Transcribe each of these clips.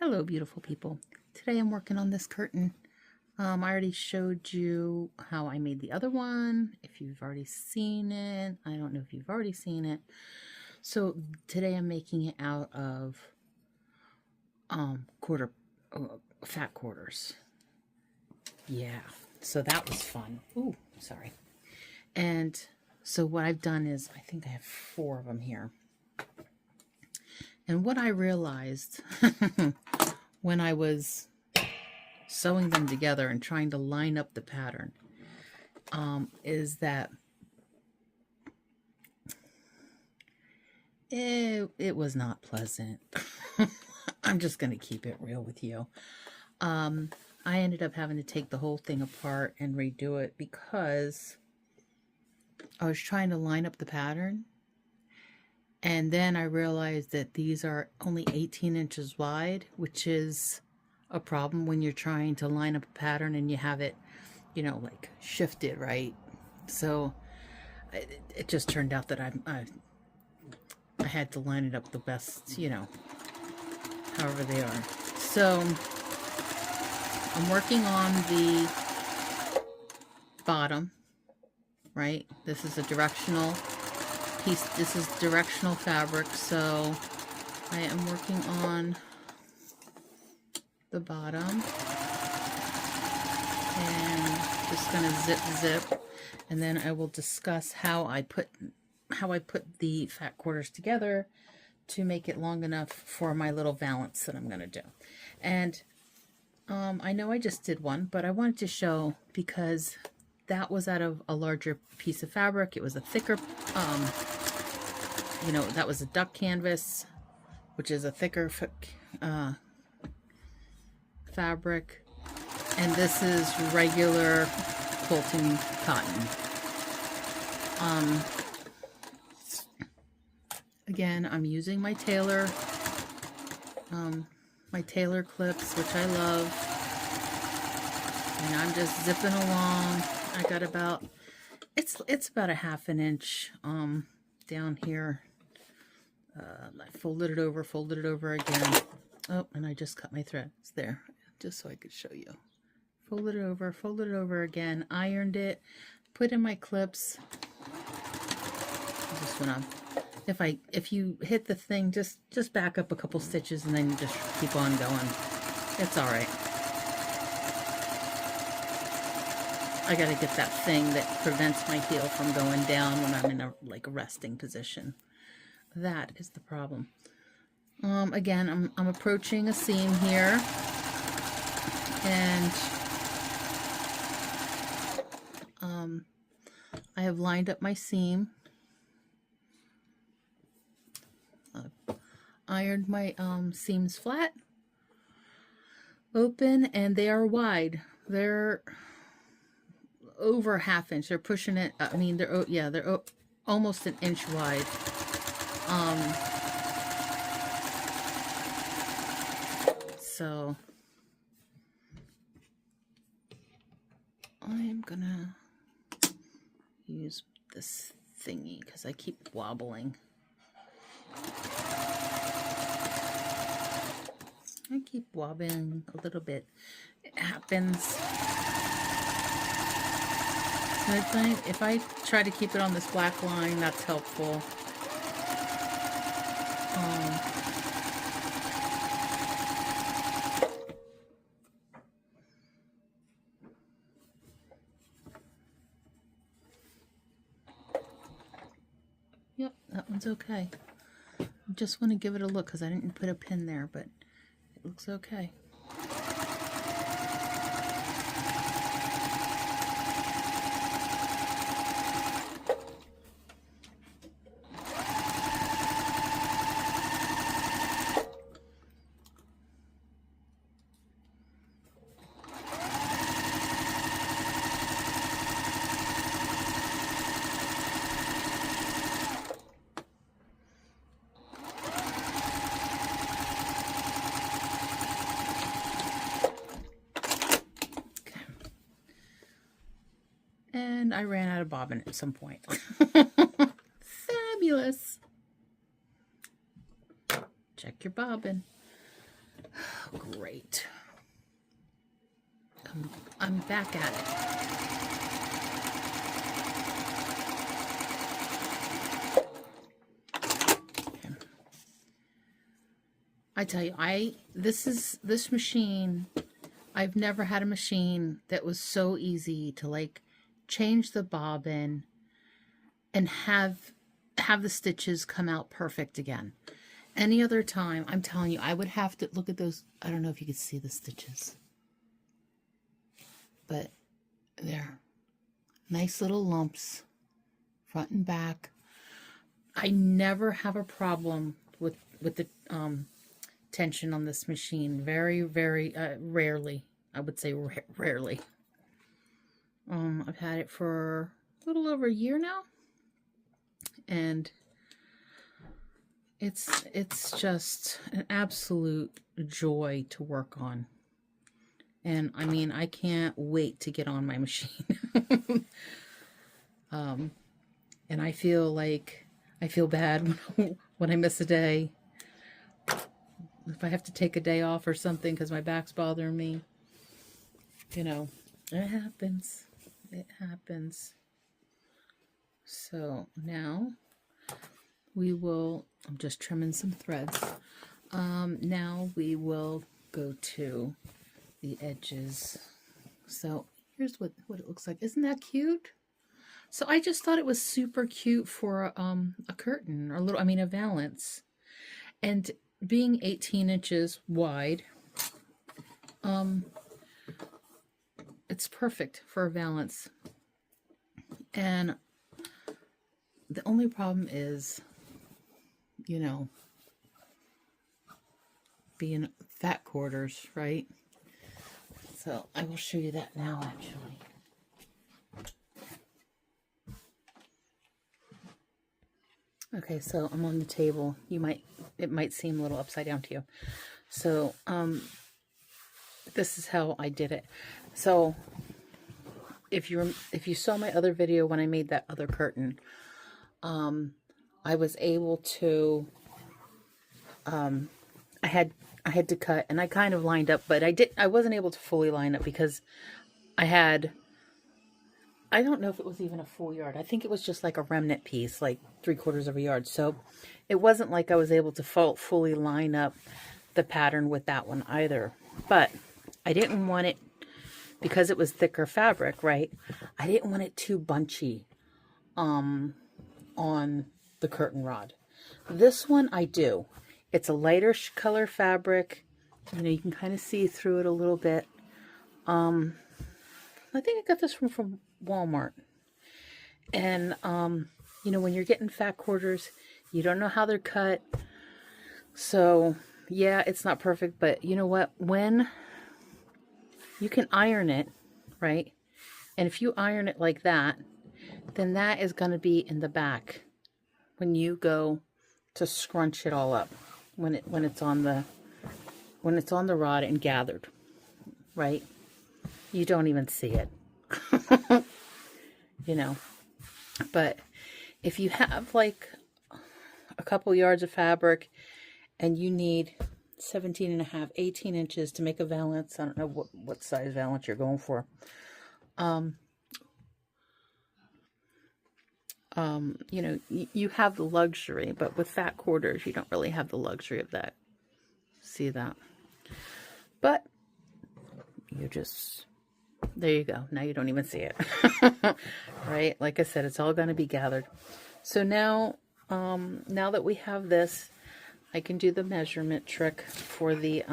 Hello, beautiful people. Today I'm working on this curtain. I already showed you how I made the other one. If you've already seen it, I don't know if you've already seen it. So today I'm making it out of fat quarters. Yeah, so that was fun. Ooh, sorry. And so what I've done is, I think I have 4 of them here. And what I realized when I was sewing them together and trying to line up the pattern is that it was not pleasant. I'm just going to keep it real with you. I ended up having to take the whole thing apart and redo it because I was trying to line up the pattern. And then I realized that these are only 18 inches wide, which is a problem when you're trying to line up a pattern and you have it, you know, like shifted, right? So it just turned out that I had to line it up the best, you know, however they are. So I'm working on the bottom, right? This is a directional piece. This is directional fabric, so I am working on the bottom and just gonna zip, and then I will discuss how I put the fat quarters together to make it long enough for my little valance that I'm gonna do. And I know I just did one, but I wanted to show because that was out of a larger piece of fabric. It was a thicker, you know, that was a duck canvas, which is a thicker fabric, and this is regular quilting cotton. Again, I'm using my tailor clips, which I love, and I'm just zipping along. I got about, it's about a ½ an inch down here. I folded it over again. Oh, and I just cut my threads there, just so I could show you. Folded it over again, ironed it, put in my clips. Just when if you hit the thing, just back up a couple stitches and then you just keep on going. It's all right. I gotta get that thing that prevents my heel from going down when I'm in a resting position. That is the problem. Again, I'm approaching a seam here, and I have lined up my seam. Ironed my seams flat, open, and they are wide. They're over ½ inch. They're pushing it. I mean, they're almost an inch wide. So I'm gonna use this thingy because I keep wobbling. I keep wobbling a little bit. It happens. If I try to keep it on this black line, that's helpful. Yep, that one's okay. I just want to give it a look because I didn't put a pin there, but it looks okay. And I ran out of bobbin at some point. Fabulous. Check your bobbin. great. I'm back at it. I tell you, this machine, I've never had a machine that was so easy to like change the bobbin and have the stitches come out perfect again. Any other time, I'm telling you, I would have to look at those. I don't know if you could see the stitches, but there, nice little lumps, front and back. I never have a problem with the tension on this machine. Very, very rarely. I would say rarely. I've had it for a little over a year now, and it's just an absolute joy to work on. And I mean, I can't wait to get on my machine. And I feel bad when I miss a day. If I have to take a day off or something because my back's bothering me, you know, it happens. It happens. So now I'm just trimming some threads. Now we will go to the edges. So here's what it looks like. Isn't that cute? So I just thought it was super cute for a curtain, or a valance. And being 18 inches wide, it's perfect for a valance. And the only problem is, you know, being fat quarters, right? So I will show you that now, actually. Okay, so I'm on the table. It might seem a little upside down to you. So, this is how I did it. So, if you saw my other video when I made that other curtain, I was able to, I had to cut, and I kind of lined up, but I wasn't able to fully line up because I don't know if it was even a full yard. I think it was just like a remnant piece, like 3/4 of a yard. So it wasn't like I was able to fully line up the pattern with that one either. But I didn't want it, because it was thicker fabric, right? I didn't want it too bunchy on the curtain rod. This one I do. It's a lighter color fabric. You know, you can kind of see through it a little bit. I think I got this from Walmart. And, you know, when you're getting fat quarters, you don't know how they're cut. So, yeah, it's not perfect. But you know what? When you can iron it, right? And if you iron it like that, then that is going to be in the back when you go to scrunch it all up. When it's on the rod and gathered, right? You don't even see it. You know. But if you have like a couple yards of fabric and you need 17.5, 18 inches to make a valance, I don't know what size valance you're going for. You know, you have the luxury, but with fat quarters, you don't really have the luxury of that. See that? But you just, there you go. Now you don't even see it. Right? Like I said, it's all going to be gathered. So now, now that we have this, I can do the measurement trick for the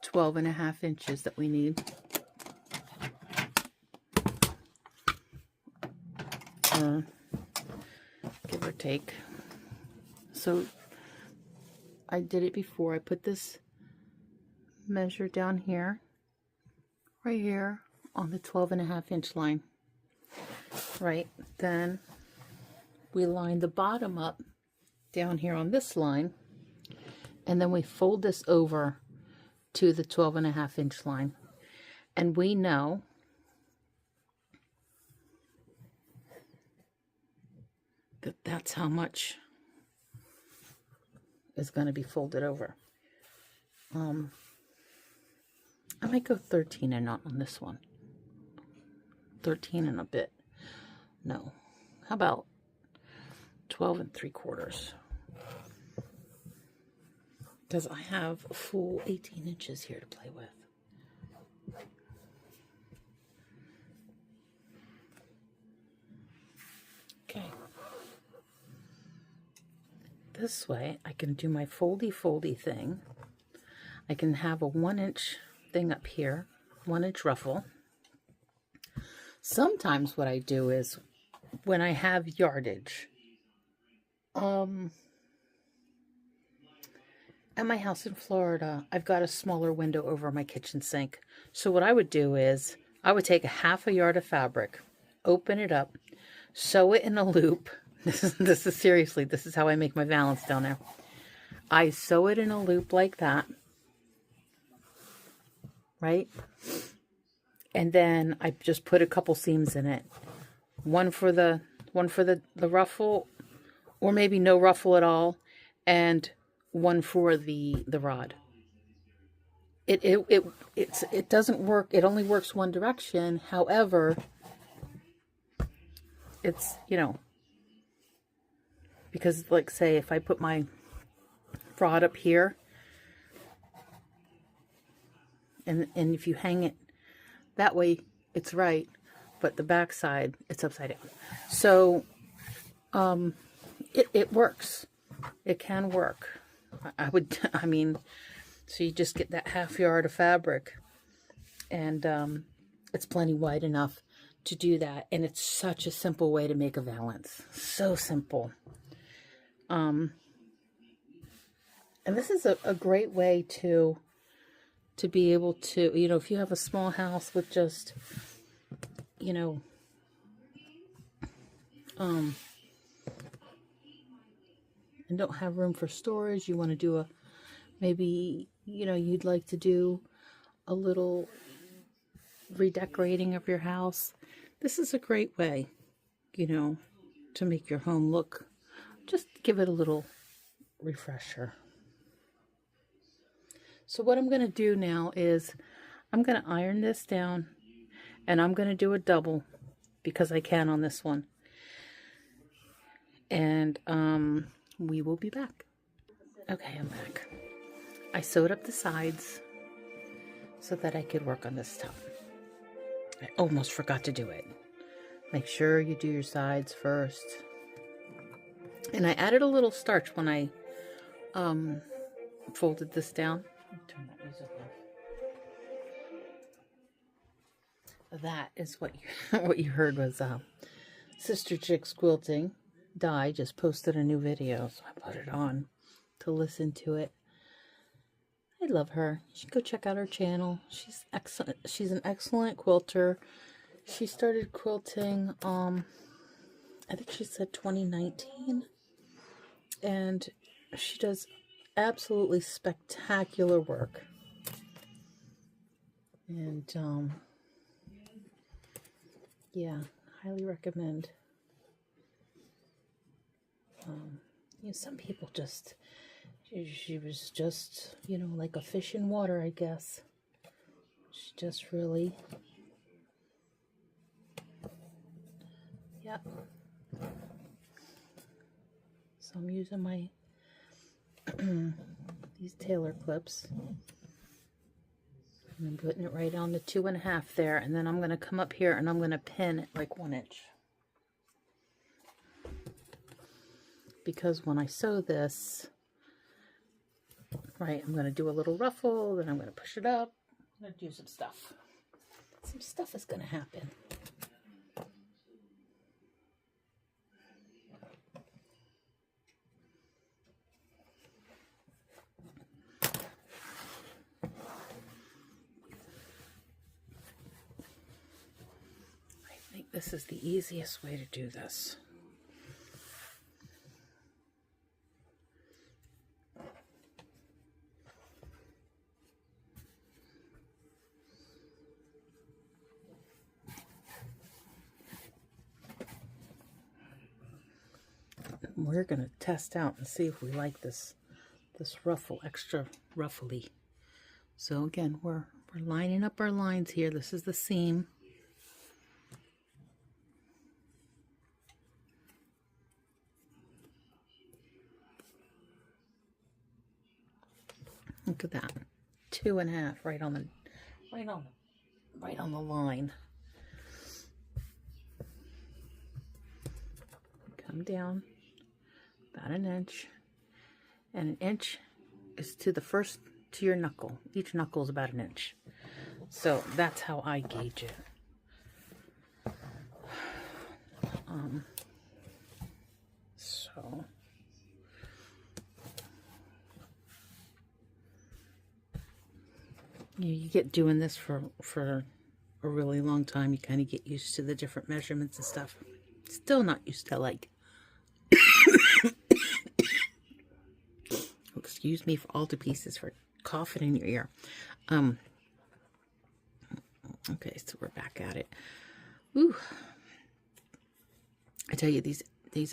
12.5 inches that we need. Give or take. So I did it before. I put this measure down here, right here on the 12.5 inch line. Right, then we line the bottom up down here on this line, and then we fold this over to the 12.5 inch line, and we know that that's how much is going to be folded over. I might go 13 and not on this one. 13 and a bit. No. How about 12 3/4? Because I have a full 18 inches here to play with. Okay. This way I can do my foldy thing. I can have a 1-inch thing up here, 1-inch ruffle. Sometimes what I do is when I have yardage, at my house in Florida, I've got a smaller window over my kitchen sink. So what I would do is I would take a 1/2 yard of fabric, open it up, sew it in a loop. This is seriously, this is how I make my valance down there. I sew it in a loop like that, right? And then I just put a couple seams in it. One for the ruffle, or maybe no ruffle at all, and one for the rod. It doesn't work. It only works one direction. However, it's, you know, because like say if I put my rod up here, and if you hang it that way, it's right, but the back side, it's upside down. So it works. It can work. I mean, so you just get that 1/2 yard of fabric, and it's plenty wide enough to do that. And it's such a simple way to make a valance. So simple. And this is a great way to be able to, you know, if you have a small house with just, you know, and don't have room for storage, you want to do maybe, you know, you'd like to do a little redecorating of your house. This is a great way, you know, to make your home look, just give it a little refresher. So what I'm going to do now is I'm going to iron this down, and I'm going to do a double because I can on this one. And we will be back. Okay, I'm back. I sewed up the sides so that I could work on this top. I almost forgot to do it. Make sure you do your sides first. And I added a little starch when I folded this down. Turn that music off. That is what you heard was Sister Chick's Quilting. Di just posted a new video, so I put it on to listen to it. I love her. You should go check out her channel. She's excellent. She's an excellent quilter. She started quilting I think she said 2019, and she does absolutely spectacular work. And yeah, highly recommend. You know, some people just, she was just, you know, like a fish in water, I guess. She just really, yeah. So I'm using my these tailor clips, and I'm putting it right on the 2.5 there, and then I'm going to come up here and I'm going to pin it like 1 inch. Because when I sew this, right, I'm going to do a little ruffle, then I'm going to push it up, I'm going to do some stuff. Some stuff is going to happen. I think this is the easiest way to do this. We're going to test out and see if we like this this ruffle extra ruffly. So again, we're lining up our lines here. This is the seam. Look at that. 2.5 right on the line. Come down about 1 inch, and 1 inch is to your knuckle. Each knuckle is about 1 inch. So that's how I gauge it. So you get doing this for a really long time. You kind of get used to the different measurements and stuff. Still not used to, like, excuse me for all to pieces for coughing in your ear. Okay, so we're back at it. Ooh, I tell you, these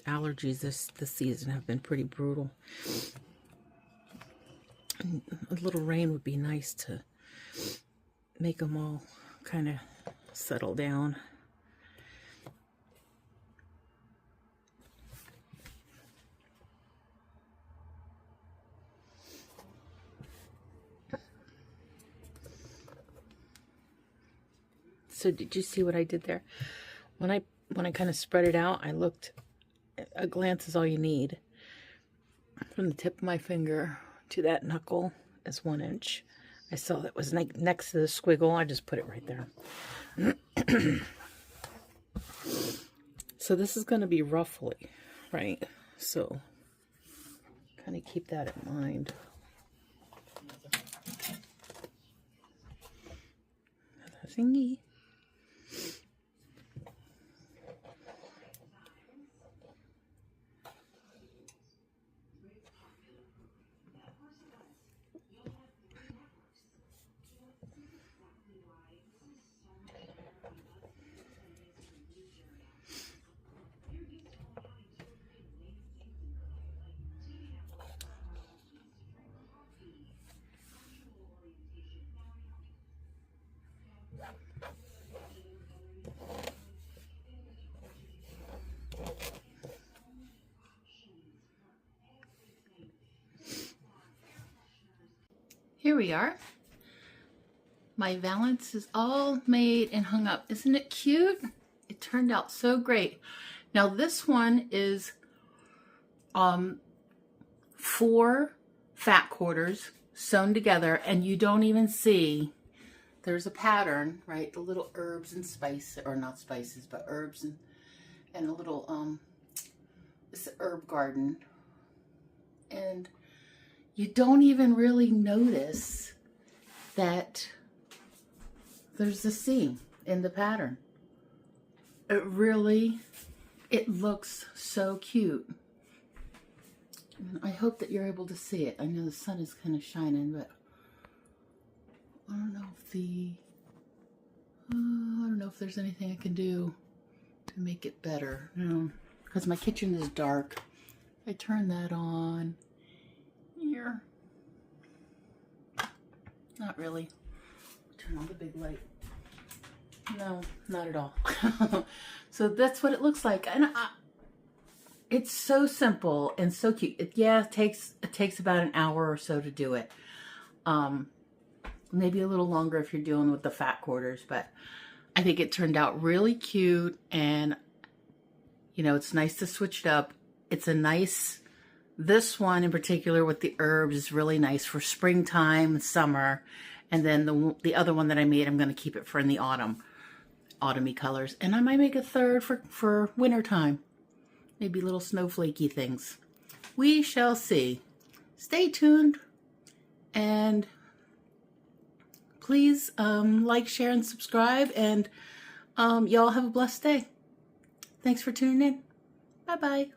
allergies this season have been pretty brutal. And a little rain would be nice to make them all kind of settle down. So did you see what I did there? When I kind of spread it out, I looked, a glance is all you need. From the tip of my finger to that knuckle is 1 inch. I saw that was next to the squiggle. I just put it right there. So this is going to be ruffly, right? So kind of keep that in mind. Another thingy. Here we are. My valance is all made and hung up. Isn't it cute? It turned out so great. Now this one is 4 fat quarters sewn together, and you don't even see there's a pattern, right? The little herbs and spices, or not spices, but herbs and a little it's an herb garden. And you don't even really notice that there's a seam in the pattern. It looks so cute. And I hope that you're able to see it. I know the sun is kind of shining, but I don't know if there's anything I can do to make it better. Because my kitchen is dark. I turn that on. Here. Not really. Turn on the big light. No, not at all. So that's what it looks like, and it's so simple and so cute. It takes about an hour or so to do it. Maybe a little longer if you're dealing with the fat quarters, but I think it turned out really cute, and you know, it's nice to switch it up. It's a nice. This one in particular with the herbs is really nice for springtime, summer, and then the other one that I made, I'm going to keep it for in the autumny colors, and I might make a third for wintertime. Maybe little snowflakey things. We shall see. Stay tuned, and please like, share, and subscribe, and y'all have a blessed day. Thanks for tuning in. Bye-bye.